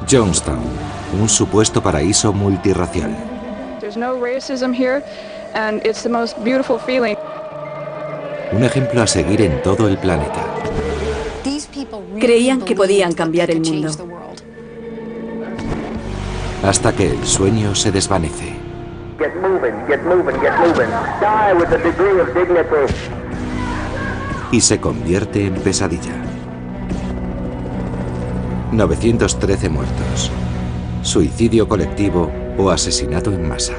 Jonestown, un supuesto paraíso multirracial. Un ejemplo a seguir en todo el planeta. Creían que podían cambiar el mundo. Hasta que el sueño se desvanece. Y se convierte en pesadilla. 913 muertos. Suicidio colectivo o asesinato en masa.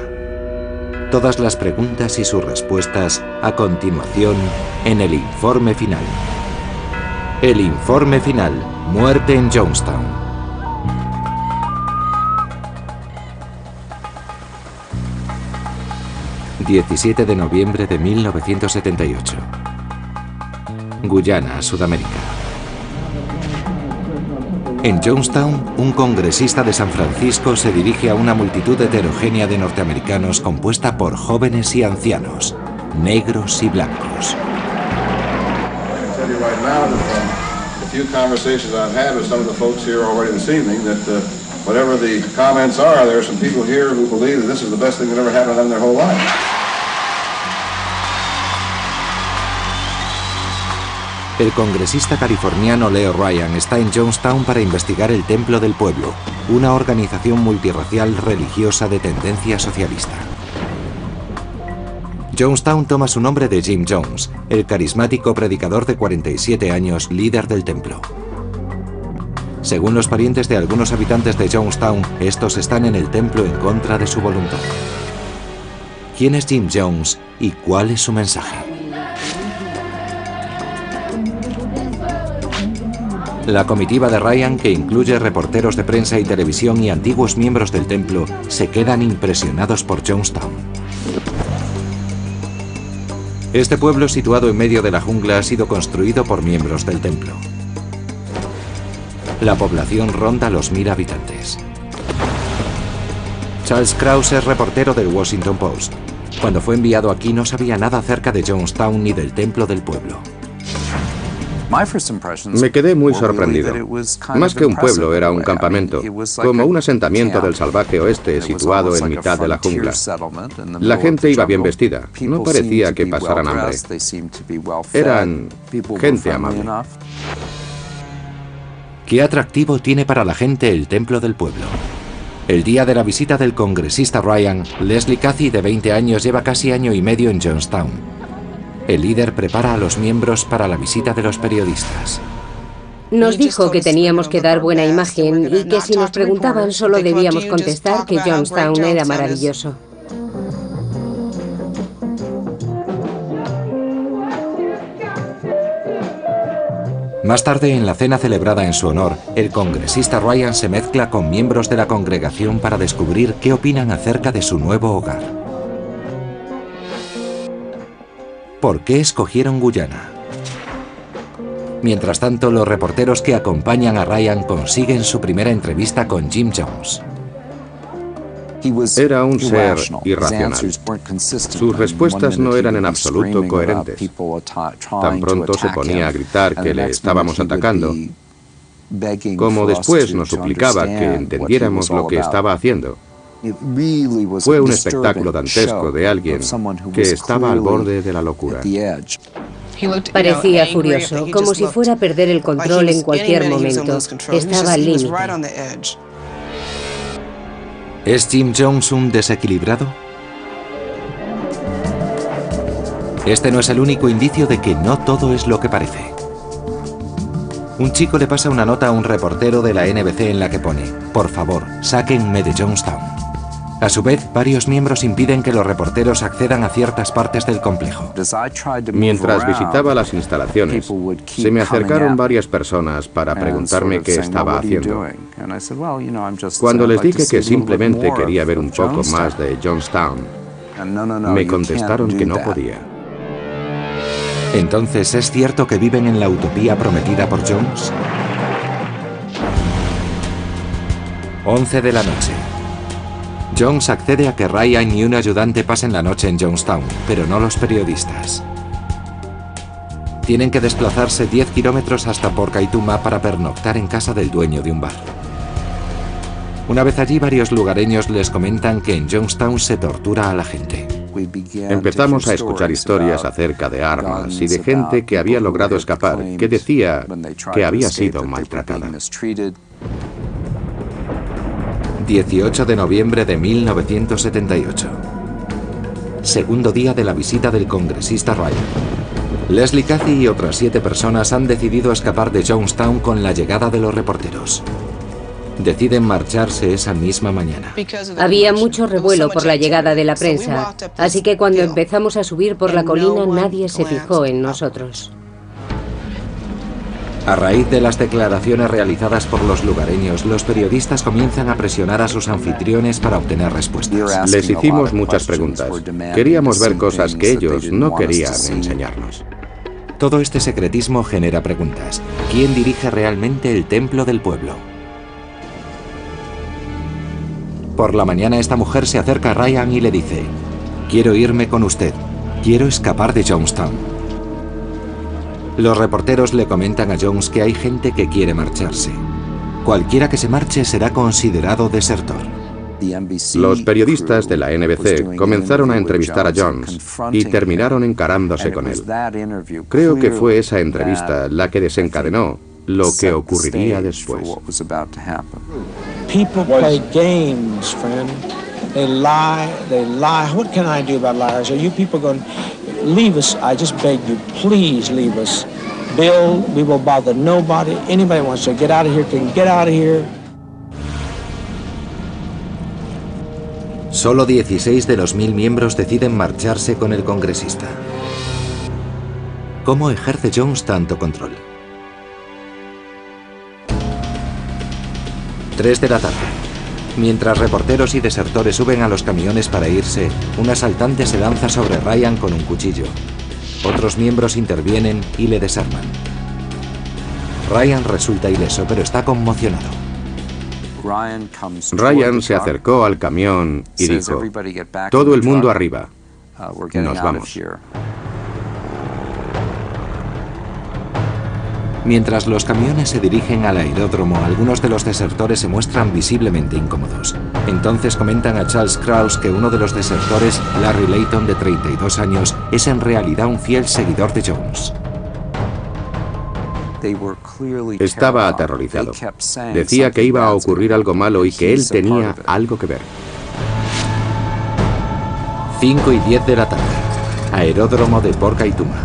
Todas las preguntas y sus respuestas a continuación en el informe final. El informe final, muerte en Jonestown. ...17 de noviembre de 1978. Guyana, Sudamérica. En Jonestown, un congresista de San Francisco se dirige a una multitud heterogénea de norteamericanos compuesta por jóvenes y ancianos, negros y blancos. El congresista californiano Leo Ryan está en Jonestown para investigar el Templo del Pueblo, una organización multirracial religiosa de tendencia socialista. Jonestown toma su nombre de Jim Jones, el carismático predicador de 47 años, líder del templo. Según los parientes de algunos habitantes de Jonestown, estos están en el templo en contra de su voluntad. ¿Quién es Jim Jones y cuál es su mensaje? La comitiva de Ryan, que incluye reporteros de prensa y televisión y antiguos miembros del templo, se quedan impresionados por Jonestown. Este pueblo, situado en medio de la jungla, ha sido construido por miembros del templo. La población ronda los 1000 habitantes. Charles Krause es reportero del Washington Post. Cuando fue enviado aquí no sabía nada acerca de Jonestown ni del templo del pueblo. Me quedé muy sorprendido. Más que un pueblo, era un campamento, como un asentamiento del salvaje oeste situado en mitad de la jungla. La gente iba bien vestida, no parecía que pasaran hambre. Eran gente amable. ¿Qué atractivo tiene para la gente el templo del pueblo? El día de la visita del congresista Ryan, Leslie Cathy, de 20 años, lleva casi año y medio en Jonestown. El líder prepara a los miembros para la visita de los periodistas. Nos dijo que teníamos que dar buena imagen y que si nos preguntaban solo debíamos contestar que Jonestown era maravilloso. Más tarde, en la cena celebrada en su honor, el congresista Ryan se mezcla con miembros de la congregación para descubrir qué opinan acerca de su nuevo hogar. ¿Por qué escogieron Guyana? Mientras tanto, los reporteros que acompañan a Ryan consiguen su primera entrevista con Jim Jones. Era un ser irracional. Sus respuestas no eran en absoluto coherentes. Tan pronto se ponía a gritar que le estábamos atacando, como después nos suplicaba que entendiéramos lo que estaba haciendo. Fue un espectáculo dantesco de alguien que estaba al borde de la locura. Parecía furioso, como si fuera a perder el control en cualquier momento. Estaba al límite. ¿Es Jim Jones un desequilibrado? Este no es el único indicio de que no todo es lo que parece. Un chico le pasa una nota a un reportero de la NBC en la que pone: por favor, sáquenme de Jonestown. A su vez, varios miembros impiden que los reporteros accedan a ciertas partes del complejo. Mientras visitaba las instalaciones, se me acercaron varias personas para preguntarme qué estaba haciendo. Cuando les dije que simplemente quería ver un poco más de Jonestown, me contestaron que no podía. Entonces, ¿es cierto que viven en la utopía prometida por Jones? 11 de la noche. Jones accede a que Ryan y un ayudante pasen la noche en Jonestown, pero no los periodistas. Tienen que desplazarse 10 kilómetros hasta Porcaituma para pernoctar en casa del dueño de un bar. Una vez allí, varios lugareños les comentan que en Jonestown se tortura a la gente. Empezamos a escuchar historias acerca de armas y de gente que había logrado escapar, que decía que había sido maltratada. 18 de noviembre de 1978. Segundo día de la visita del congresista Ryan. Leslie Cathy y otras 7 personas han decidido escapar de Jonestown con la llegada de los reporteros. Deciden marcharse esa misma mañana. Había mucho revuelo por la llegada de la prensa, así que cuando empezamos a subir por la colina nadie se fijó en nosotros. A raíz de las declaraciones realizadas por los lugareños, los periodistas comienzan a presionar a sus anfitriones para obtener respuestas. Les hicimos muchas preguntas. Queríamos ver cosas que ellos no querían enseñarnos. Todo este secretismo genera preguntas. ¿Quién dirige realmente el templo del pueblo? Por la mañana esta mujer se acerca a Ryan y le dice: quiero irme con usted, quiero escapar de Jonestown. Los reporteros le comentan a Jones que hay gente que quiere marcharse. Cualquiera que se marche será considerado desertor. Los periodistas de la NBC comenzaron a entrevistar a Jones y terminaron encarándose con él. Creo que fue esa entrevista la que desencadenó lo que ocurriría después. People play games, friend. They lie, they lie. What can I do about liars? Are you people going to leave us? I just beg you, please leave us. Bill, we will bother nobody. Anybody wants to get out of here can get out of here. Solo 16 de los 1000 miembros deciden marcharse con el congresista. ¿Cómo ejerce Jones tanto control? 3 de la tarde. Mientras reporteros y desertores suben a los camiones para irse, un asaltante se lanza sobre Ryan con un cuchillo. Otros miembros intervienen y le desarman. Ryan resulta ileso, pero está conmocionado. Ryan se acercó al camión y dijo: todo el mundo arriba, nos vamos. Mientras los camiones se dirigen al aeródromo, algunos de los desertores se muestran visiblemente incómodos. Entonces comentan a Charles Kraus que uno de los desertores, Larry Layton, de 32 años, es en realidad un fiel seguidor de Jones. Estaba aterrorizado. Decía que iba a ocurrir algo malo y que él tenía algo que ver. 5:10 de la tarde. Aeródromo de Port Kaituma.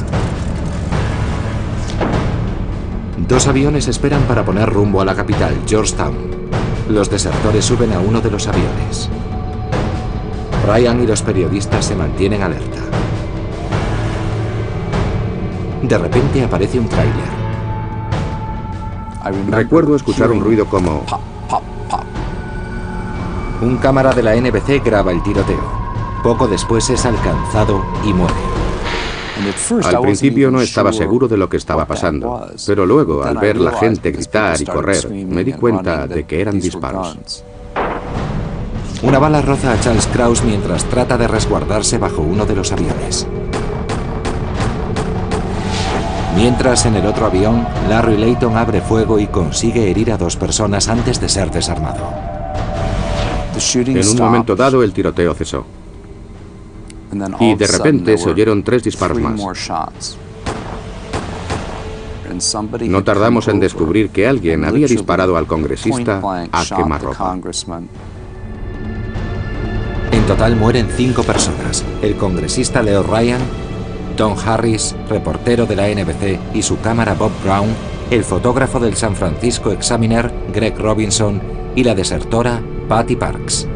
2 aviones esperan para poner rumbo a la capital, Georgetown. Los desertores suben a uno de los aviones. Ryan y los periodistas se mantienen alerta. De repente aparece un tráiler. Recuerdo escuchar un ruido como... Un cámara de la NBC graba el tiroteo. Poco después es alcanzado y muere. Al principio no estaba seguro de lo que estaba pasando, pero luego, al ver la gente gritar y correr, me di cuenta de que eran disparos. Una bala roza a Charles Kraus mientras trata de resguardarse bajo uno de los aviones. Mientras, en el otro avión, Larry Layton abre fuego y consigue herir a 2 personas antes de ser desarmado. En un momento dado, el tiroteo cesó. Y de repente se oyeron 3 disparos más. No tardamos en descubrir que alguien había disparado al congresista a quemarropa. En total mueren 5 personas: el congresista Leo Ryan, Don Harris, reportero de la NBC, y su cámara Bob Brown, el fotógrafo del San Francisco Examiner, Greg Robinson, y la desertora Patty Parks.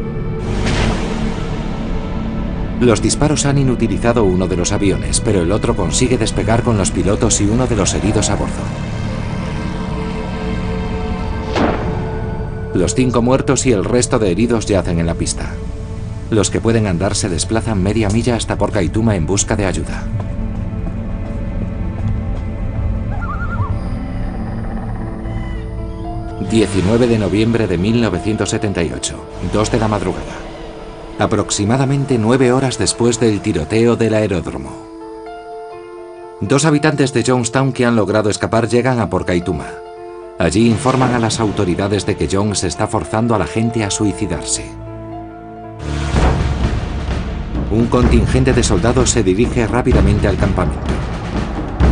Los disparos han inutilizado uno de los aviones, pero el otro consigue despegar con los pilotos y uno de los heridos a bordo. Los 5 muertos y el resto de heridos yacen en la pista. Los que pueden andar se desplazan media milla hasta Port Kaituma en busca de ayuda. ...19 de noviembre de 1978... ...2 de la madrugada... ...aproximadamente 9 horas después del tiroteo del aeródromo... ...2 habitantes de Jonestown que han logrado escapar llegan a Port Kaituma... Allí informan a las autoridades de que Jones está forzando a la gente a suicidarse. Un contingente de soldados se dirige rápidamente al campamento.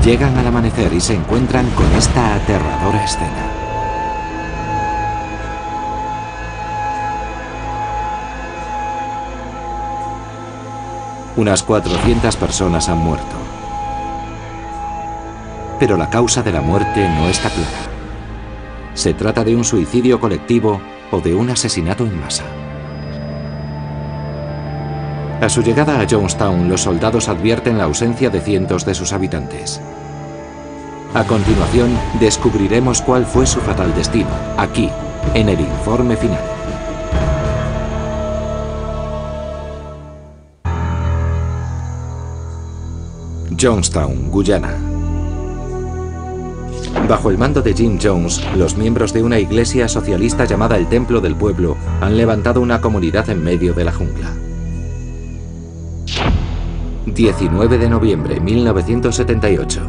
Llegan al amanecer y se encuentran con esta aterradora escena. Unas 400 personas han muerto. Pero la causa de la muerte no está clara. ¿Se trata de un suicidio colectivo o de un asesinato en masa? A su llegada a Jonestown, los soldados advierten la ausencia de cientos de sus habitantes. A continuación, descubriremos cuál fue su fatal destino, aquí, en el informe final. Jonestown, Guyana. Bajo el mando de Jim Jones, los miembros de una iglesia socialista llamada el Templo del Pueblo han levantado una comunidad en medio de la jungla. 19 de noviembre de 1978.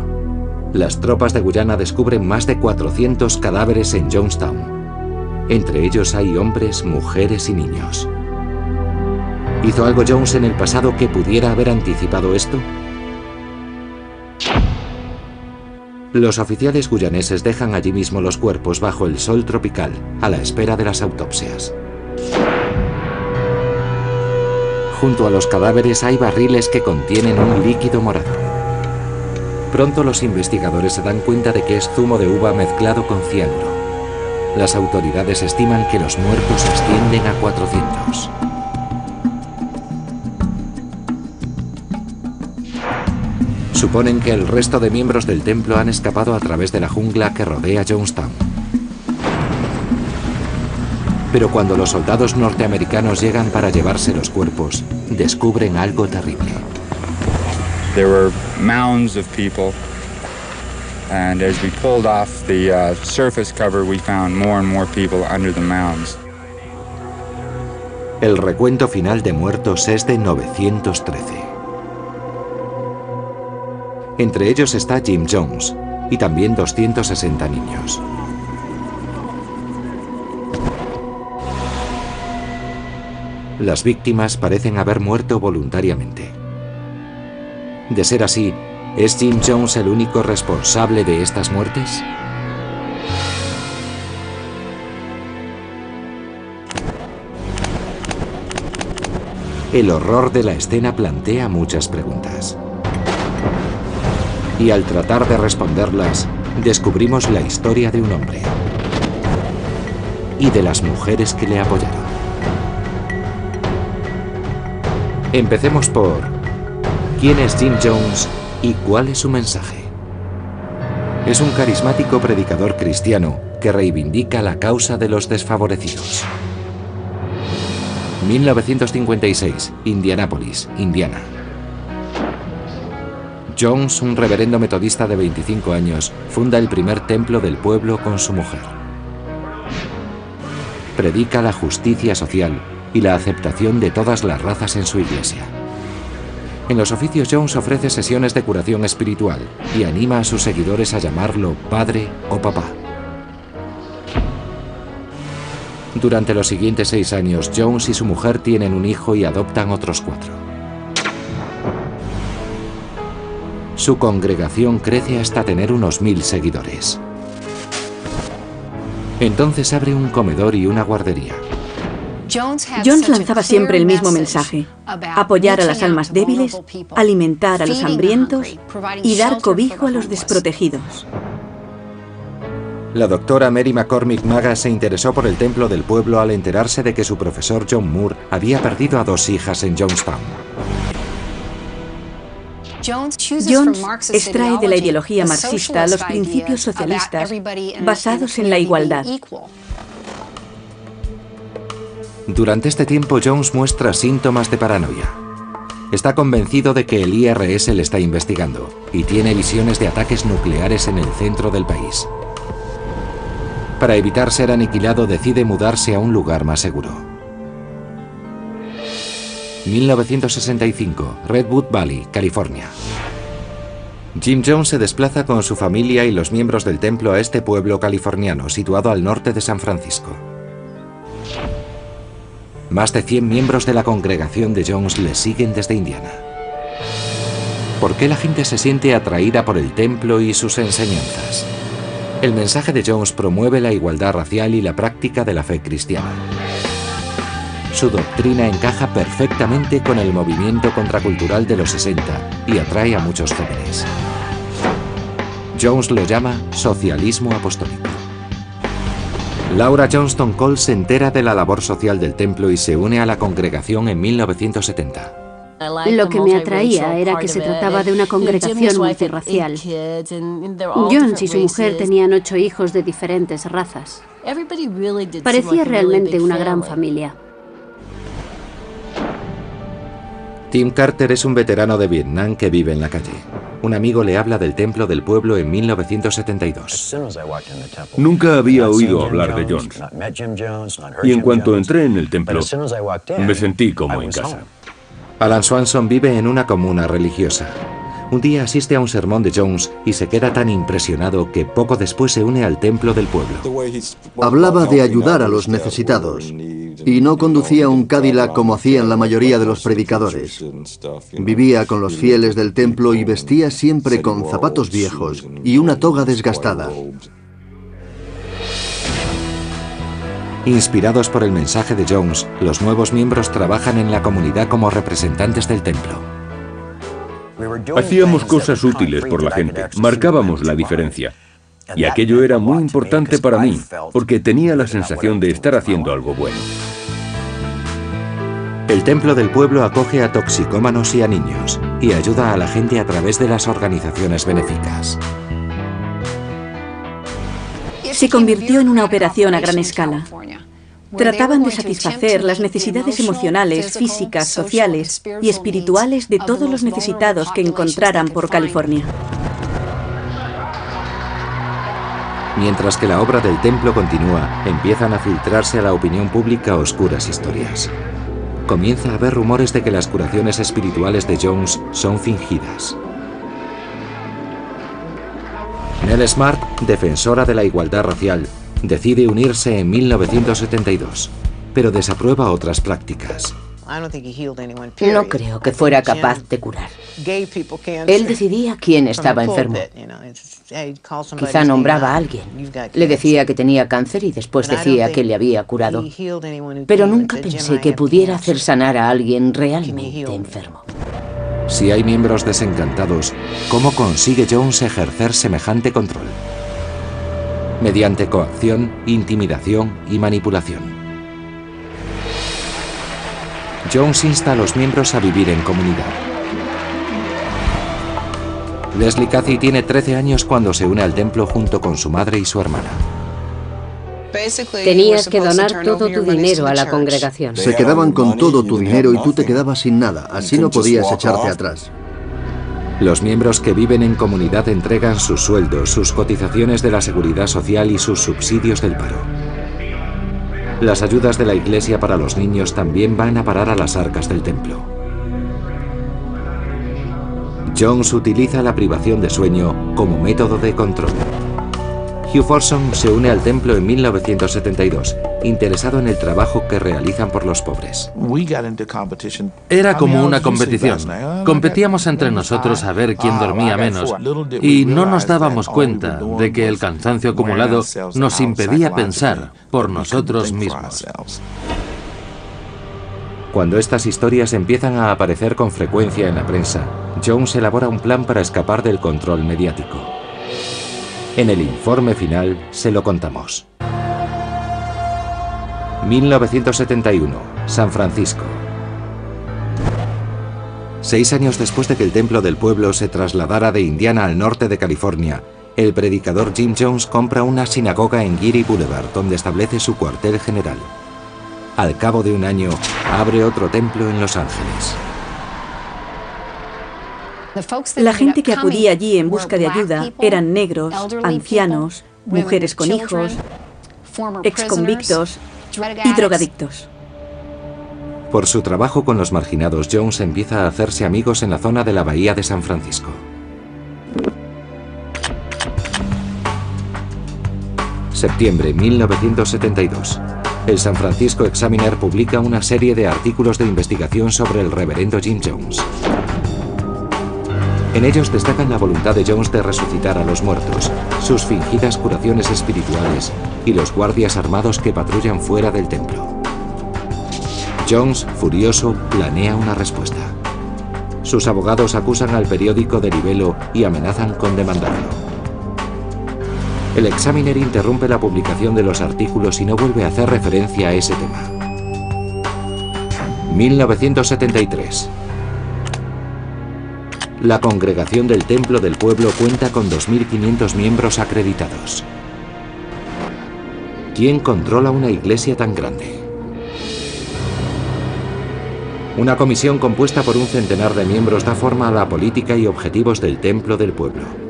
Las tropas de Guyana descubren más de 400 cadáveres en Jonestown. Entre ellos hay hombres, mujeres y niños. ¿Hizo algo Jones en el pasado que pudiera haber anticipado esto? Los oficiales guyaneses dejan allí mismo los cuerpos bajo el sol tropical, a la espera de las autopsias. Junto a los cadáveres hay barriles que contienen un líquido morado. Pronto los investigadores se dan cuenta de que es zumo de uva mezclado con cianuro. Las autoridades estiman que los muertos ascienden a 400. Suponen que el resto de miembros del templo han escapado a través de la jungla que rodea Jonestown. Pero cuando los soldados norteamericanos llegan para llevarse los cuerpos, descubren algo terrible. There were mounds of people, and as we pulled off the surface cover, we found more and more people under the mounds. El recuento final de muertos es de 913. Entre ellos está Jim Jones, y también 260 niños. Las víctimas parecen haber muerto voluntariamente. De ser así, ¿es Jim Jones el único responsable de estas muertes? El horror de la escena plantea muchas preguntas. Y al tratar de responderlas, descubrimos la historia de un hombre y de las mujeres que le apoyaron. Empecemos por ¿quién es Jim Jones y cuál es su mensaje? Es un carismático predicador cristiano que reivindica la causa de los desfavorecidos. 1956, Indianápolis, Indiana. Jones, un reverendo metodista de 25 años, funda el primer templo del pueblo con su mujer. Predica la justicia social y la aceptación de todas las razas en su iglesia. En los oficios, Jones ofrece sesiones de curación espiritual y anima a sus seguidores a llamarlo padre o papá. Durante los siguientes 6 años, Jones y su mujer tienen un hijo y adoptan otros 4. Su congregación crece hasta tener unos 1000 seguidores. Entonces abre un comedor y una guardería. Jones lanzaba siempre el mismo mensaje: apoyar a las almas débiles, alimentar a los hambrientos y dar cobijo a los desprotegidos. La doctora Mary McCormick Maga se interesó por el templo del pueblo al enterarse de que su profesor John Moore había perdido a 2 hijas en Jonestown. Jones extrae de la ideología marxista los principios socialistas basados en la igualdad. Durante este tiempo, Jones muestra síntomas de paranoia. Está convencido de que el IRS le está investigando y tiene visiones de ataques nucleares en el centro del país. Para evitar ser aniquilado, decide mudarse a un lugar más seguro. 1965, Redwood Valley, California. Jim Jones se desplaza con su familia y los miembros del templo a este pueblo californiano situado al norte de San Francisco. Más de 100 miembros de la congregación de Jones le siguen desde Indiana. ¿Por qué la gente se siente atraída por el templo y sus enseñanzas? El mensaje de Jones promueve la igualdad racial y la práctica de la fe cristiana. Su doctrina encaja perfectamente con el movimiento contracultural de los 60 y atrae a muchos jóvenes. Jones lo llama socialismo apostólico. Laura Johnston Cole se entera de la labor social del templo y se une a la congregación en 1970. Lo que me atraía era que se trataba de una congregación multirracial. Jones y su mujer tenían 8 hijos de diferentes razas. Parecía realmente una gran familia. Tim Carter es un veterano de Vietnam que vive en la calle. Un amigo le habla del templo del pueblo en 1972. Nunca había oído hablar de Jones. Y en cuanto entré en el templo, me sentí como en casa. Alan Swanson vive en una comuna religiosa. Un día asiste a un sermón de Jones y se queda tan impresionado que poco después se une al templo del pueblo. Hablaba de ayudar a los necesitados y no conducía un Cadillac como hacían la mayoría de los predicadores. Vivía con los fieles del templo y vestía siempre con zapatos viejos y una toga desgastada. Inspirados por el mensaje de Jones, los nuevos miembros trabajan en la comunidad como representantes del templo. Hacíamos cosas útiles por la gente, marcábamos la diferencia. Y aquello era muy importante para mí, porque tenía la sensación de estar haciendo algo bueno. El templo del pueblo acoge a toxicómanos y a niños, y ayuda a la gente a través de las organizaciones benéficas. Se convirtió en una operación a gran escala. Trataban de satisfacer las necesidades emocionales, físicas, sociales y espirituales de todos los necesitados que encontraran por California. Mientras que la obra del templo continúa, empiezan a filtrarse a la opinión pública oscuras historias. Comienza a haber rumores de que las curaciones espirituales de Jones son fingidas. Nell Smart, defensora de la igualdad racial, decide unirse en 1972, pero desaprueba otras prácticas. No creo que fuera capaz de curar. Él decidía quién estaba enfermo. Quizá nombraba a alguien. Le decía que tenía cáncer y después decía que le había curado. Pero nunca pensé que pudiera hacer sanar a alguien realmente enfermo. Si hay miembros desencantados, ¿cómo consigue Jones ejercer semejante control? Mediante coacción, intimidación y manipulación. Jones insta a los miembros a vivir en comunidad. Leslie Cathy tiene 13 años cuando se une al templo junto con su madre y su hermana. Tenías que donar todo tu dinero a la congregación. Se quedaban con todo tu dinero y tú te quedabas sin nada, así no podías echarte atrás. Los miembros que viven en comunidad entregan sus sueldos, sus cotizaciones de la seguridad social y sus subsidios del paro. Las ayudas de la iglesia para los niños también van a parar a las arcas del templo. Jones utiliza la privación de sueño como método de control. Hugh Folsom se une al templo en 1972, interesado en el trabajo que realizan por los pobres. Era como una competición. Competíamos entre nosotros a ver quién dormía menos y no nos dábamos cuenta de que el cansancio acumulado nos impedía pensar por nosotros mismos. Cuando estas historias empiezan a aparecer con frecuencia en la prensa, Jones elabora un plan para escapar del control mediático. En el informe final se lo contamos. 1971, San Francisco. 6 años después de que el templo del pueblo se trasladara de Indiana al norte de California, el predicador Jim Jones compra una sinagoga en Geary Boulevard, donde establece su cuartel general. Al cabo de un año, abre otro templo en Los Ángeles. La gente que acudía allí en busca de ayuda eran negros, ancianos, mujeres con hijos, exconvictos y drogadictos. Por su trabajo con los marginados, Jones empieza a hacerse amigos en la zona de la bahía de San Francisco. Septiembre 1972. El San Francisco Examiner publica una serie de artículos de investigación sobre el reverendo Jim Jones. En ellos destacan la voluntad de Jones de resucitar a los muertos, sus fingidas curaciones espirituales y los guardias armados que patrullan fuera del templo. Jones, furioso, planea una respuesta. Sus abogados acusan al periódico de libelo y amenazan con demandarlo. El Examiner interrumpe la publicación de los artículos y no vuelve a hacer referencia a ese tema. 1973. La congregación del Templo del Pueblo cuenta con 2.500 miembros acreditados. ¿Quién controla una iglesia tan grande? Una comisión compuesta por un centenar de miembros da forma a la política y objetivos del Templo del Pueblo.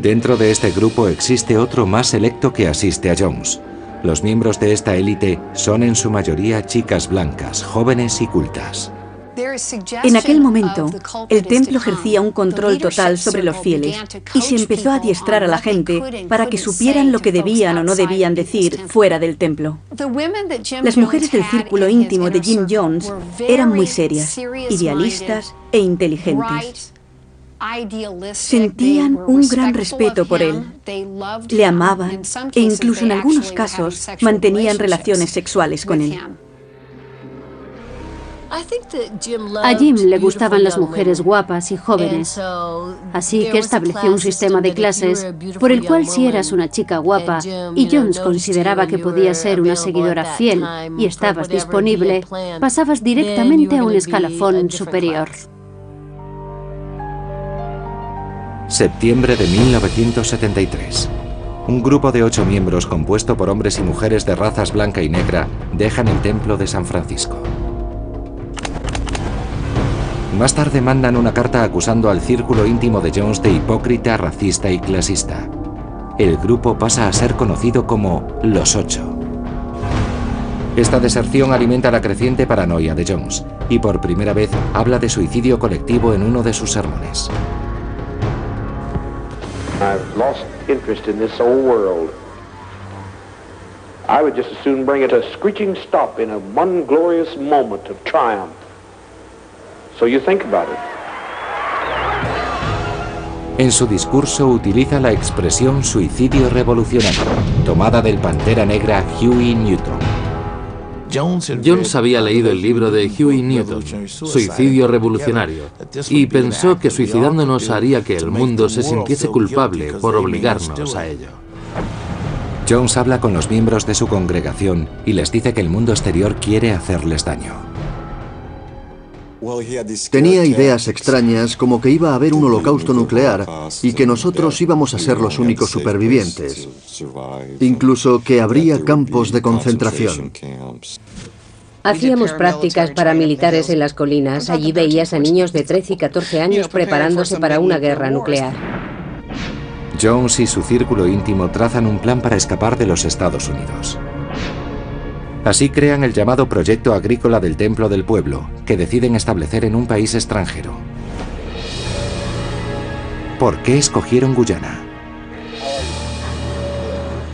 Dentro de este grupo existe otro más selecto que asiste a Jones. Los miembros de esta élite son en su mayoría chicas blancas, jóvenes y cultas. En aquel momento, el templo ejercía un control total sobre los fieles y se empezó a adiestrar a la gente para que supieran lo que debían o no debían decir fuera del templo. Las mujeres del círculo íntimo de Jim Jones eran muy serias, idealistas e inteligentes. Sentían un gran respeto por él, le amaban e incluso en algunos casos mantenían relaciones sexuales con él. A Jim le gustaban las mujeres guapas y jóvenes, así que estableció un sistema de clases por el cual si eras una chica guapa y Jones consideraba que podías ser una seguidora fiel y estabas disponible, pasabas directamente a un escalafón superior. Septiembre de 1973. Un grupo de 8 miembros compuesto por hombres y mujeres de razas blanca y negra dejan el templo de San Francisco. Más tarde mandan una carta acusando al círculo íntimo de Jones de hipócrita, racista y clasista. El grupo pasa a ser conocido como Los Ocho. Esta deserción alimenta la creciente paranoia de Jones y por primera vez habla de suicidio colectivo en uno de sus sermones. I've lost interest in this old world. I would just as soon bring it to a screeching stop in one glorious moment of triumph. So you think about it. En su discurso utiliza la expresión suicidio revolucionario, tomada del Pantera Negra Huey Newton. Jones había leído el libro de Huey Newton, Suicidio Revolucionario, y pensó que suicidándonos haría que el mundo se sintiese culpable por obligarnos a ello. Jones habla con los miembros de su congregación y les dice que el mundo exterior quiere hacerles daño. Tenía ideas extrañas como que iba a haber un holocausto nuclear y que nosotros íbamos a ser los únicos supervivientes. Incluso que habría campos de concentración. Hacíamos prácticas paramilitares en las colinas. Allí veías a niños de 13 y 14 años preparándose para una guerra nuclear. Jones y su círculo íntimo trazan un plan para escapar de los Estados Unidos. Así crean el llamado Proyecto Agrícola del Templo del Pueblo, que deciden establecer en un país extranjero. ¿Por qué escogieron Guyana?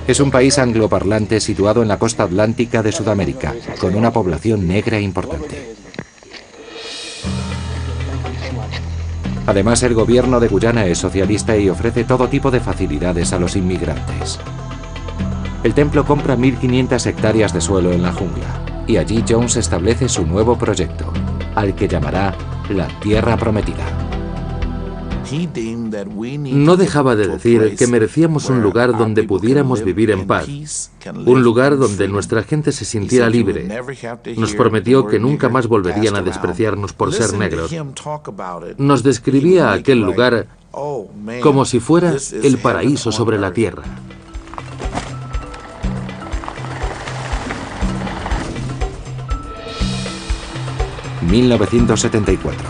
Es un país angloparlante situado en la costa atlántica de Sudamérica, con una población negra importante. Además, el gobierno de Guyana es socialista y ofrece todo tipo de facilidades a los inmigrantes. El templo compra 1.500 hectáreas de suelo en la jungla, y allí Jones establece su nuevo proyecto, al que llamará la Tierra Prometida. No dejaba de decir que merecíamos un lugar donde pudiéramos vivir en paz, un lugar donde nuestra gente se sintiera libre. Nos prometió que nunca más volverían a despreciarnos por ser negros. Nos describía aquel lugar como si fuera el paraíso sobre la tierra. En 1974.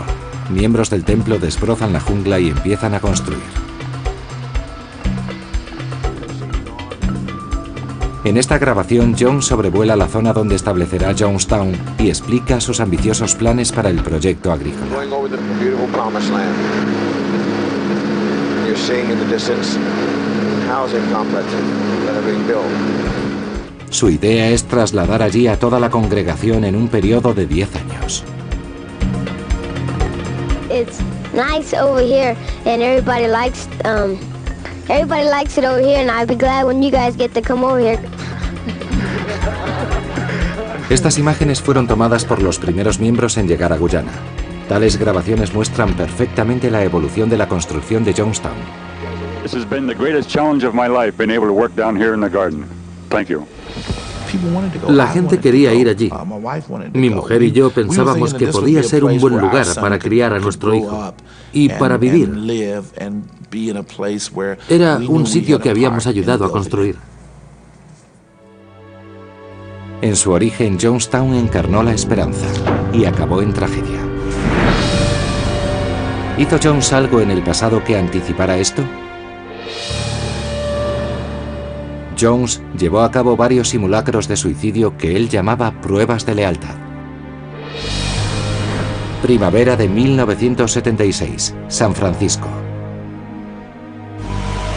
Miembros del templo desbrozan la jungla y empiezan a construir. En esta grabación, Jones sobrevuela la zona donde establecerá Jonestown y explica sus ambiciosos planes para el proyecto agrícola. Su idea es trasladar allí a toda la congregación en un periodo de 10 años. It's nice over here and everybody likes it over here, and I'd be glad when you guys get to come over here. Estas imágenes fueron tomadas por los primeros miembros en llegar a Guyana. Tales grabaciones muestran perfectamente la evolución de la construcción de Jonestown. This has been the greatest challenge of my life, being able to work down here in the garden. Thank you. La gente quería ir allí. Mi mujer y yo pensábamos que podía ser un buen lugar para criar a nuestro hijo y para vivir. Era un sitio que habíamos ayudado a construir. En su origen, Jonestown encarnó la esperanza y acabó en tragedia. ¿Hizo Jones algo en el pasado que anticipara esto? Jones llevó a cabo varios simulacros de suicidio que él llamaba pruebas de lealtad. Primavera de 1976, San Francisco.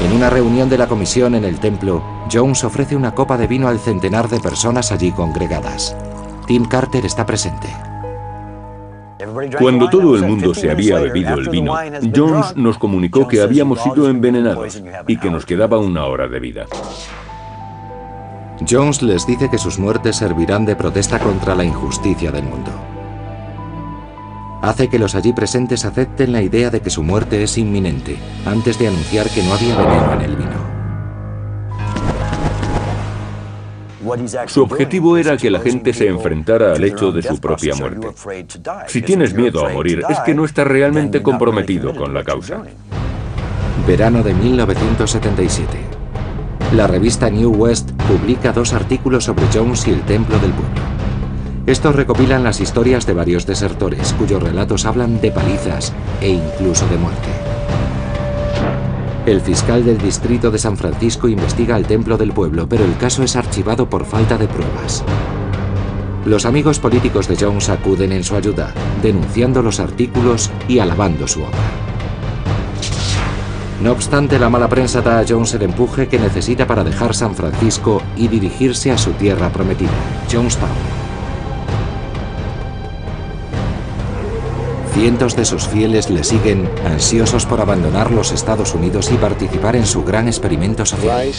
En una reunión de la comisión en el templo, Jones ofrece una copa de vino al centenar de personas allí congregadas. Tim Carter está presente. Cuando todo el mundo se había bebido el vino, Jones nos comunicó que habíamos sido envenenados y que nos quedaba 1 hora de vida. Jones les dice que sus muertes servirán de protesta contra la injusticia del mundo. Hace que los allí presentes acepten la idea de que su muerte es inminente, antes de anunciar que no había veneno en el vino. Su objetivo era que la gente se enfrentara al hecho de su propia muerte. Si tienes miedo a morir, es que no estás realmente comprometido con la causa. Verano de 1977. La revista New West publica 2 artículos sobre Jones y el Templo del Pueblo. Estos recopilan las historias de varios desertores, cuyos relatos hablan de palizas e incluso de muerte. El fiscal del distrito de San Francisco investiga al Templo del Pueblo, pero el caso es archivado por falta de pruebas. Los amigos políticos de Jones acuden en su ayuda, denunciando los artículos y alabando su obra. No obstante, la mala prensa da a Jones el empuje que necesita para dejar San Francisco y dirigirse a su tierra prometida, Jonestown. Cientos de sus fieles le siguen, ansiosos por abandonar los Estados Unidos y participar en su gran experimento social.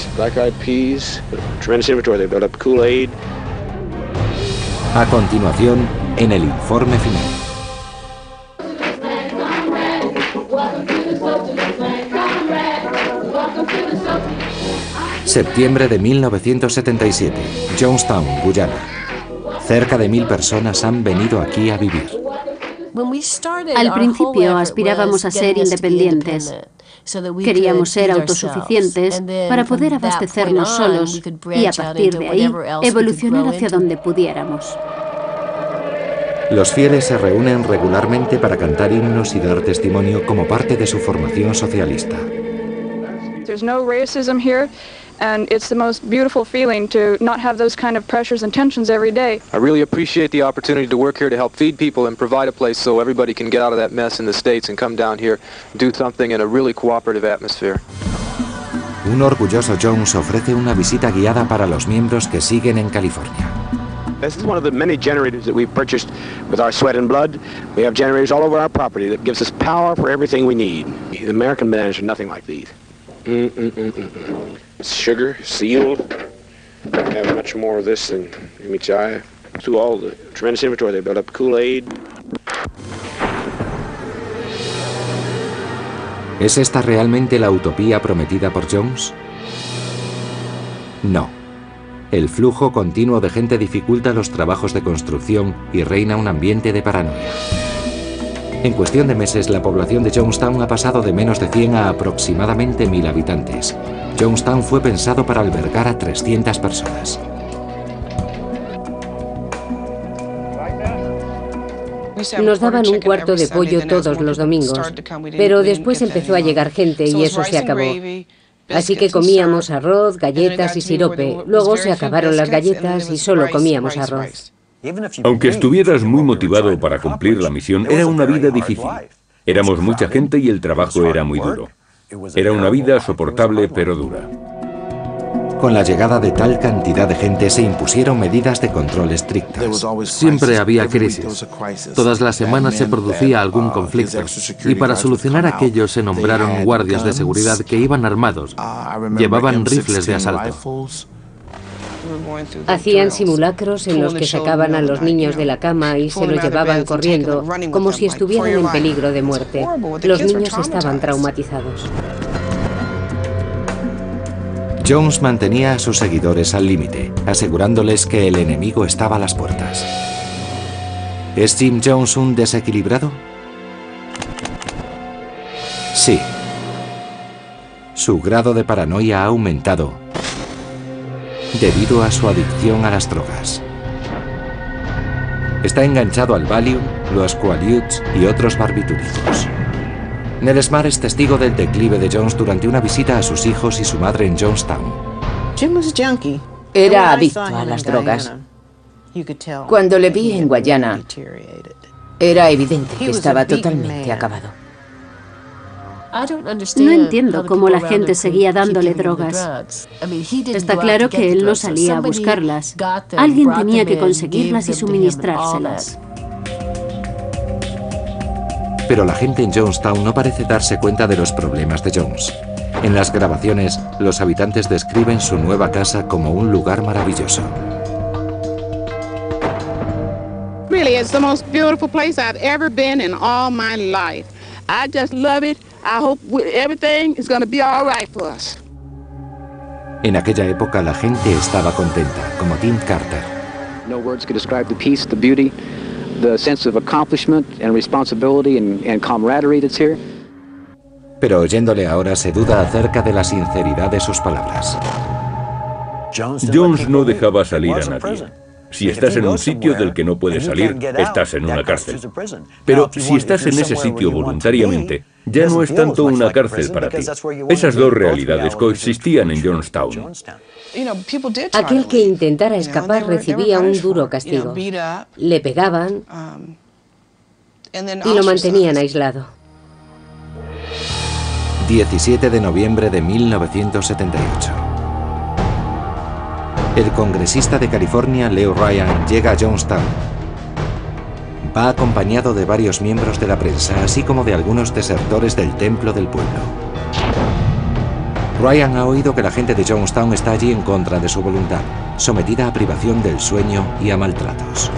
A continuación, en el informe final. Septiembre de 1977, Jonestown, Guyana. Cerca de 1000 personas han venido aquí a vivir. Al principio aspirábamos a ser independientes. Queríamos ser autosuficientes para poder abastecernos solos y a partir de ahí evolucionar hacia donde pudiéramos. Los fieles se reúnen regularmente para cantar himnos y dar testimonio como parte de su formación socialista. There's no racism here, and it's the most beautiful feeling to not have those kind of pressures and tensions every day. I really appreciate the opportunity to work here to help feed people and provide a place so everybody can get out of that mess in the States and come down here, do something in a really cooperative atmosphere. Un orgulloso Jones ofrece una visita guiada para los miembros que siguen en California. This is one of the many generators that we've purchased with our sweat and blood. We have generators all over our property that gives us power for everything we need. The American bananas are nothing like these. Sugar, sealed. I have much more of this than meets the eye. Through all the tremendous inventory they built up, Kool-Aid. ¿Es esta realmente la utopía prometida por Jones? No. El flujo continuo de gente dificulta los trabajos de construcción y reina un ambiente de paranoia. En cuestión de meses, la población de Jonestown ha pasado de menos de 100 a aproximadamente 1000 habitantes. Jonestown fue pensado para albergar a 300 personas. Nos daban un cuarto de pollo todos los domingos, pero después empezó a llegar gente y eso se acabó. Así que comíamos arroz, galletas y sirope. Luego se acabaron las galletas y solo comíamos arroz. Aunque estuvieras muy motivado para cumplir la misión, era una vida difícil. Éramos mucha gente y el trabajo era muy duro. Era una vida soportable pero dura. Con la llegada de tal cantidad de gente se impusieron medidas de control estrictas. Siempre había crisis. Todas las semanas se producía algún conflicto. Y para solucionar aquello se nombraron guardias de seguridad que iban armados. Llevaban rifles de asalto. Hacían simulacros en los que sacaban a los niños de la cama y se los llevaban corriendo, como si estuvieran en peligro de muerte. Los niños estaban traumatizados. Jones mantenía a sus seguidores al límite, asegurándoles que el enemigo estaba a las puertas. ¿Es Jim Jones un desequilibrado? Sí. Su grado de paranoia ha aumentado debido a su adicción a las drogas. Está enganchado al Valium, los Quaaludes y otros barbitúricos. Ned Smart es testigo del declive de Jones durante una visita a sus hijos y su madre en Jonestown. Era adicto a las drogas. Cuando le vi en Guayana, era evidente que estaba totalmente acabado. No entiendo cómo la gente seguía dándole drogas. Está claro que él no salía a buscarlas. Alguien tenía que conseguirlas y suministrárselas. Pero la gente en Jonestown no parece darse cuenta de los problemas de Jones. En las grabaciones, los habitantes describen su nueva casa como un lugar maravilloso. Really, it's the most beautiful place I've ever been in all my life. I just love it. I hope everything is going to be all right for us. En aquella época la gente estaba contenta, como Tim Carter. No words could describe the peace, the beauty, the sense of accomplishment and responsibility and camaraderie that's here. Pero oyéndole ahora se duda acerca de la sinceridad de sus palabras. Jones no dejaba salir a nadie. Si estás en un sitio del que no puedes salir, estás en una cárcel. Pero si estás en ese sitio voluntariamente, ya no es tanto una cárcel para ti. Esas dos realidades coexistían en Jonestown. Aquel que intentara escapar recibía un duro castigo. Le pegaban y lo mantenían aislado. 17 de noviembre de 1978. El congresista de California, Leo Ryan, llega a Jonestown. Va acompañado de varios miembros de la prensa, así como de algunos desertores del templo del pueblo. Ryan ha oído que la gente de Jonestown está allí en contra de su voluntad, sometida a privación del sueño y a maltratos.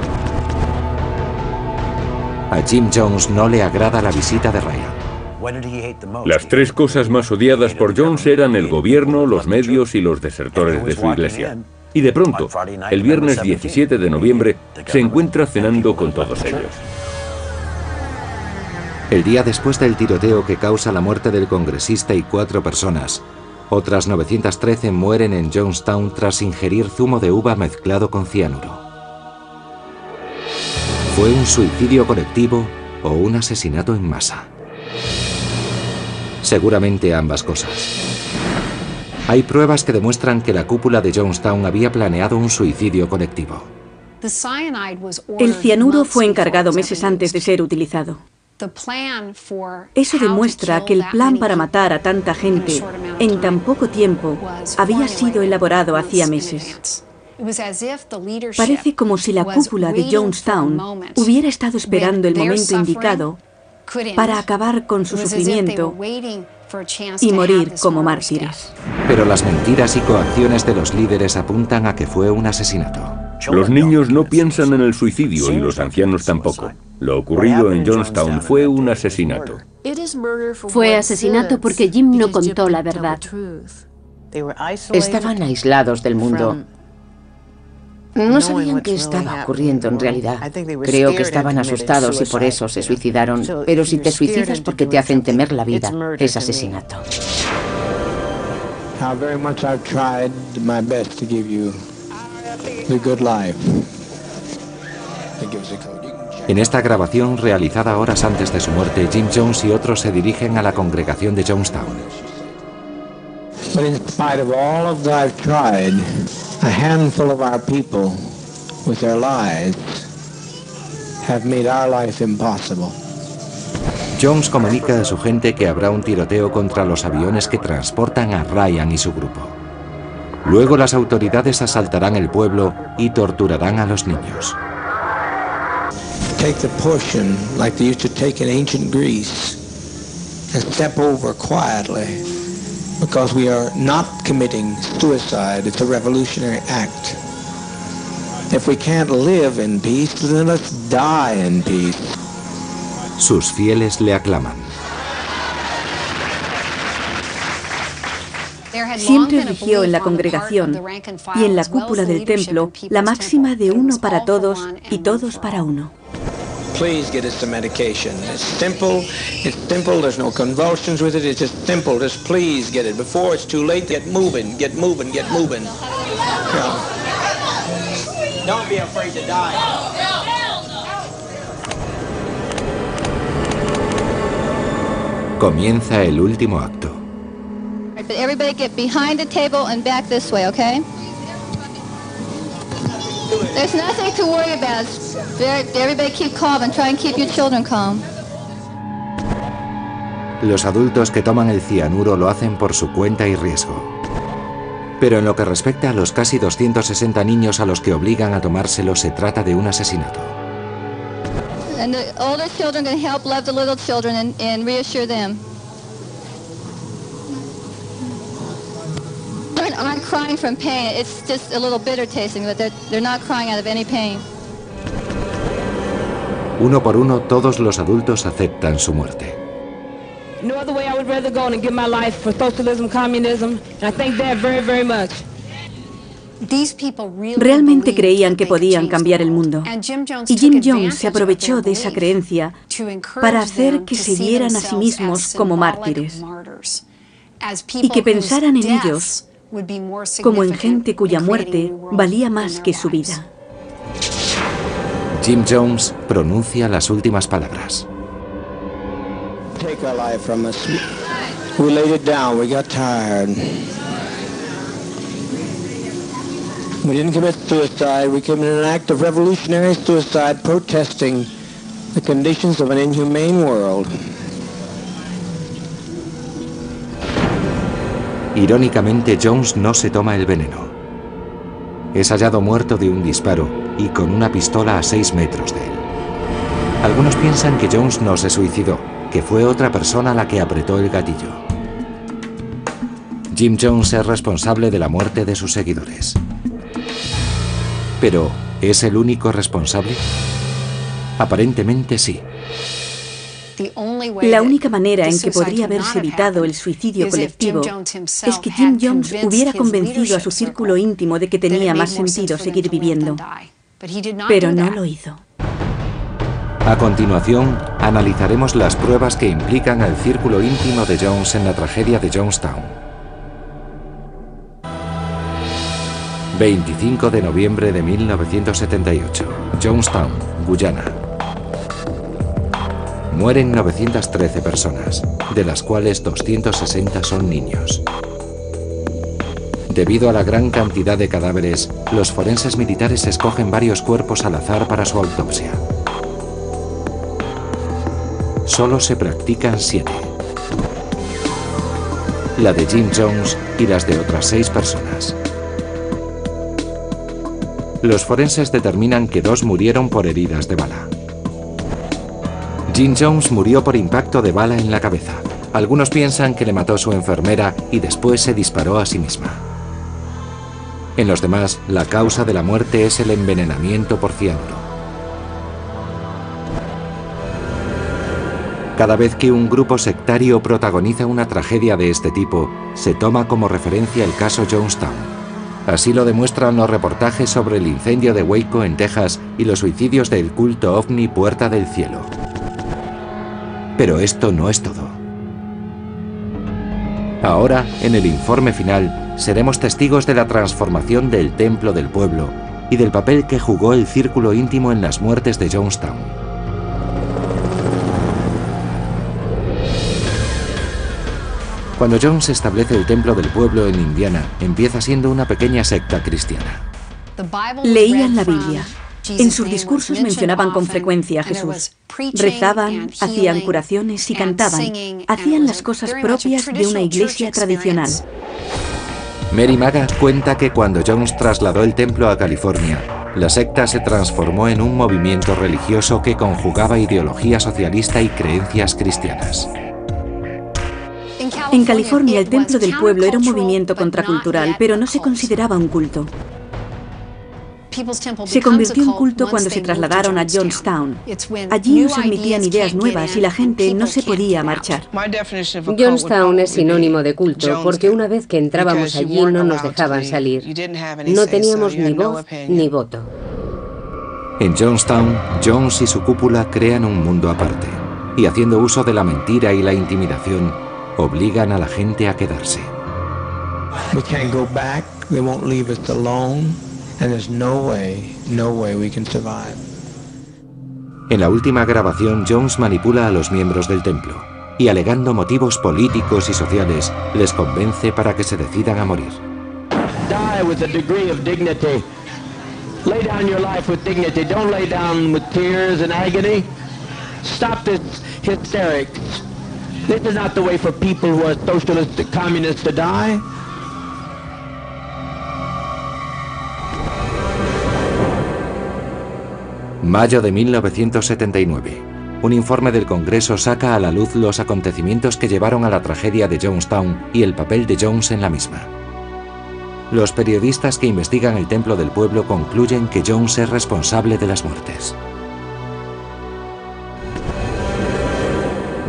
A Jim Jones no le agrada la visita de Ryan. Las tres cosas más odiadas por Jones eran el gobierno, los medios y los desertores de su iglesia. Y de pronto, el viernes 17 de noviembre, se encuentra cenando con todos ellos. El día después del tiroteo que causa la muerte del congresista y 4 personas, otras 913 mueren en Jonestown tras ingerir zumo de uva mezclado con cianuro. ¿Fue un suicidio colectivo o un asesinato en masa? Seguramente ambas cosas. Hay pruebas que demuestran que la cúpula de Jonestown había planeado un suicidio colectivo. El cianuro fue encargado meses antes de ser utilizado. Eso demuestra que el plan para matar a tanta gente en tan poco tiempo había sido elaborado hacía meses. Parece como si la cúpula de Jonestown hubiera estado esperando el momento indicado para acabar con su sufrimiento y morir como mártires. Pero las mentiras y coacciones de los líderes apuntan a que fue un asesinato. Los niños no piensan en el suicidio y los ancianos tampoco. Lo ocurrido en Jonestown fue un asesinato. Fue asesinato porque Jim no contó la verdad. Estaban aislados del mundo. No sabían qué estaba ocurriendo en realidad. Creo que estaban asustados y por eso se suicidaron. Pero si te suicidas porque te hacen temer la vida, es asesinato. En esta grabación, realizada horas antes de su muerte, Jim Jones y otros se dirigen a la congregación de Jonestown. But in spite of all of that I've tried, a handful of our people, with their lives, have made our life impossible. Jones comunica a su gente que habrá un tiroteo contra los aviones que transportan a Ryan y su grupo. Luego las autoridades asaltarán el pueblo y torturarán a los niños. Take the portion like they used to take in ancient Greece and step over quietly because we are not committing suicide. It's a revolutionary act. If we can't live in peace, then let's die in peace. Sus fieles le aclaman. Siempre rigió en la congregación y en la cúpula del templo la máxima de uno para todos y todos para uno. Please get us some medication. It's simple, there's no convulsions with it, it's just simple, just please get it. Before it's too late, get moving, get moving, get moving. Yeah. Don't be afraid to die. Comienza el último acto. But everybody get behind the table and back this way, okay? There's nothing to worry about. Everybody keep calm and try and keep your children calm. Los adultos que toman el cianuro lo hacen por su cuenta y riesgo. Pero en lo que respecta a los casi 260 niños a los que obligan a tomárselo, se trata de un asesinato. And the older children can help love the little children and reassure them. Aren't crying from pain. It's just a little bitter tasting, but they're not crying out of any pain. Uno por uno, todos los adultos aceptan su muerte. No other way I would rather go than give my life for socialism, communism, and I thank that very, very much. Realmente creían que podían cambiar el mundo. Y Jim Jones se aprovechó de esa creencia para hacer que se vieran a sí mismos como mártires y que pensaran en ellos como en gente cuya muerte valía más que su vida. Jim Jones pronuncia las últimas palabras. Take our life from us. We laid it down, we got tired. We didn't commit suicide, we committed an act of revolutionary suicide protesting the conditions of an inhumane world. Irónicamente, Jones no se toma el veneno. Es hallado muerto de un disparo y con una pistola a 6 metros de él. Algunos piensan que Jones no se suicidó, que fue otra persona la que apretó el gatillo. Jim Jones es responsable de la muerte de sus seguidores. ¿Pero es el único responsable? Aparentemente sí. La única manera en que podría haberse evitado el suicidio colectivo es que Jim Jones hubiera convencido a su círculo íntimo de que tenía más sentido seguir viviendo. Pero no lo hizo. A continuación, analizaremos las pruebas que implican al círculo íntimo de Jones en la tragedia de Jonestown. 25 de noviembre de 1978, Jonestown, Guyana. Mueren 913 personas, de las cuales 260 son niños. Debido a la gran cantidad de cadáveres, los forenses militares escogen varios cuerpos al azar para su autopsia. Solo se practican 7. La de Jim Jones y las de otras 6 personas. Los forenses determinan que 2 murieron por heridas de bala. Jim Jones murió por impacto de bala en la cabeza. Algunos piensan que le mató su enfermera y después se disparó a sí misma. En los demás, la causa de la muerte es el envenenamiento por cianuro. Cada vez que un grupo sectario protagoniza una tragedia de este tipo, se toma como referencia el caso Jonestown. Así lo demuestran los reportajes sobre el incendio de Waco en Texas y los suicidios del culto ovni Puerta del Cielo. Pero esto no es todo. Ahora, en el informe final, seremos testigos de la transformación del templo del pueblo y del papel que jugó el círculo íntimo en las muertes de Jonestown. Cuando Jones establece el templo del pueblo en Indiana, empieza siendo una pequeña secta cristiana. Leían la Biblia, En sus discursos mencionaban con frecuencia a Jesús. Rezaban, hacían curaciones y cantaban. Hacían las cosas propias de una iglesia tradicional. Mary Maga cuenta que cuando Jones trasladó el templo a California, la secta se transformó en un movimiento religioso que conjugaba ideología socialista y creencias cristianas. En California, el templo del pueblo era un movimiento contracultural, pero no se consideraba un culto. Se convirtió en culto cuando se trasladaron a Jonestown. Allí no se admitían ideas nuevas y la gente no se podía marchar. Jonestown es sinónimo de culto porque una vez que entrábamos allí no nos dejaban salir. No teníamos ni voz ni voto. En Jonestown, Jones y su cúpula crean un mundo aparte y, haciendo uso de la mentira y la intimidación, obligan a la gente a quedarse. We can't go back. They won't leave us alone. And there's no way we can survive. En la última grabación, Jones manipula a los miembros del templo y, alegando motivos políticos y sociales, les convence para que se decidan a morir. Die with a degree of dignity. Lay down your life with dignity. Don't lay down with tears and agony. Stop this hysterics. This is not the way for people who are socialists and communists to die. Mayo de 1979. Un informe del Congreso saca a la luz los acontecimientos que llevaron a la tragedia de Jonestown y el papel de Jones en la misma. Los periodistas que investigan el templo del pueblo concluyen que Jones es responsable de las muertes.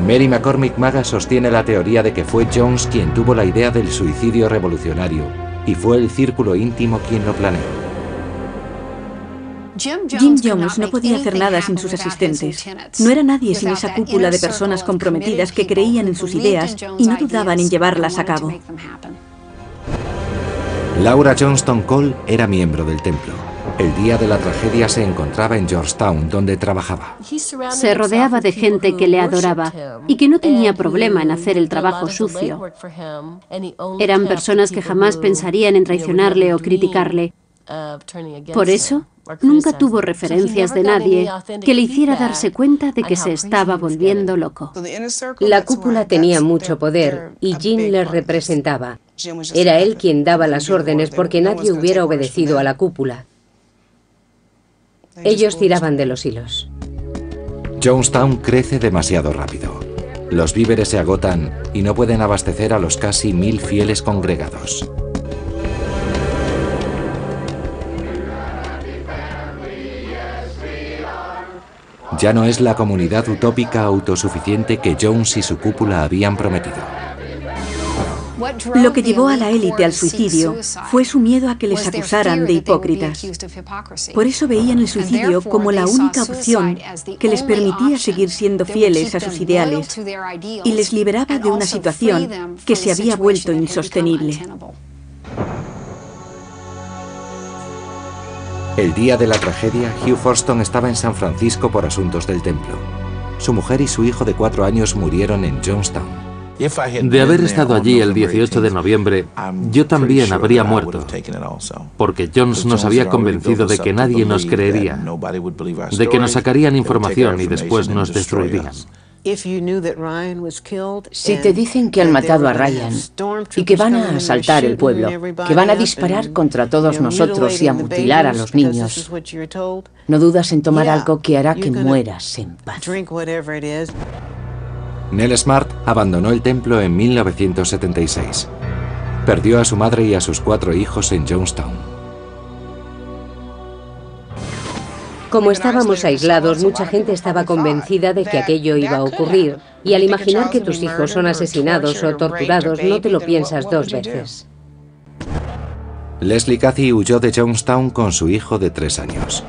Mary McCormick Maga sostiene la teoría de que fue Jones quien tuvo la idea del suicidio revolucionario y fue el círculo íntimo quien lo planeó. Jim Jones no podía hacer nada sin sus asistentes. No era nadie sin esa cúpula de personas comprometidas que creían en sus ideas y no dudaban en llevarlas a cabo. Laura Johnston Cole era miembro del templo. El día de la tragedia se encontraba en Georgetown, donde trabajaba. Se rodeaba de gente que le adoraba y que no tenía problema en hacer el trabajo sucio. Eran personas que jamás pensarían en traicionarle o criticarle. Por eso, nunca tuvo referencias de nadie que le hiciera darse cuenta de que se estaba volviendo loco. La cúpula tenía mucho poder y Jim les representaba. Era él quien daba las órdenes porque nadie hubiera obedecido a la cúpula. Ellos tiraban de los hilos. Jonestown crece demasiado rápido. Los víveres se agotan y no pueden abastecer a los casi 1000 fieles congregados. Ya no es la comunidad utópica autosuficiente que Jones y su cúpula habían prometido. Lo que llevó a la élite al suicidio fue su miedo a que les acusaran de hipócritas. Por eso veían el suicidio como la única opción que les permitía seguir siendo fieles a sus ideales y les liberaba de una situación que se había vuelto insostenible. El día de la tragedia, Hugh Forston estaba en San Francisco por asuntos del templo. Su mujer y su hijo de 4 años murieron en Jonestown. De haber estado allí el 18 de noviembre, yo también habría muerto, porque Jones nos había convencido de que nadie nos creería, de que nos sacarían información y después nos destruirían. Si te dicen que han matado a Ryan y que van a asaltar el pueblo, que van a disparar contra todos nosotros y a mutilar a los niños, no dudas en tomar algo que hará que mueras en paz. Nell Smart abandonó el templo en 1976. Perdió a su madre y a sus 4 hijos en Jonestown. Como estábamos aislados, mucha gente estaba convencida de que aquello iba a ocurrir, y al imaginar que tus hijos son asesinados o torturados, no te lo piensas 2 veces. Leslie Cathy huyó de Jonestown con su hijo de 3 años.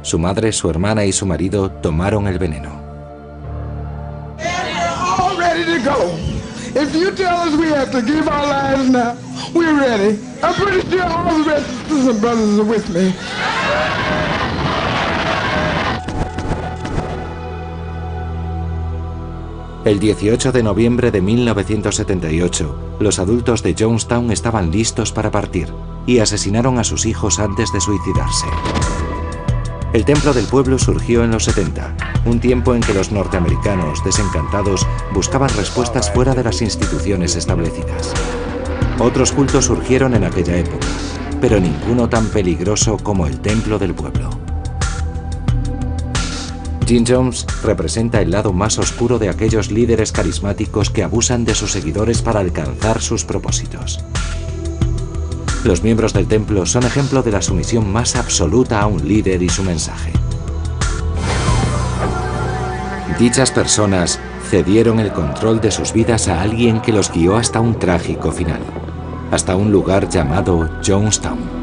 Su madre, su hermana y su marido tomaron el veneno. El 18 de noviembre de 1978, los adultos de Jonestown estaban listos para partir y asesinaron a sus hijos antes de suicidarse. El templo del pueblo surgió en los 70, un tiempo en que los norteamericanos, desencantados, buscaban respuestas fuera de las instituciones establecidas. Otros cultos surgieron en aquella época, pero ninguno tan peligroso como el templo del pueblo. Jim Jones representa el lado más oscuro de aquellos líderes carismáticos que abusan de sus seguidores para alcanzar sus propósitos. Los miembros del templo son ejemplo de la sumisión más absoluta a un líder y su mensaje. Dichas personas cedieron el control de sus vidas a alguien que los guió hasta un trágico final, hasta un lugar llamado Jonestown.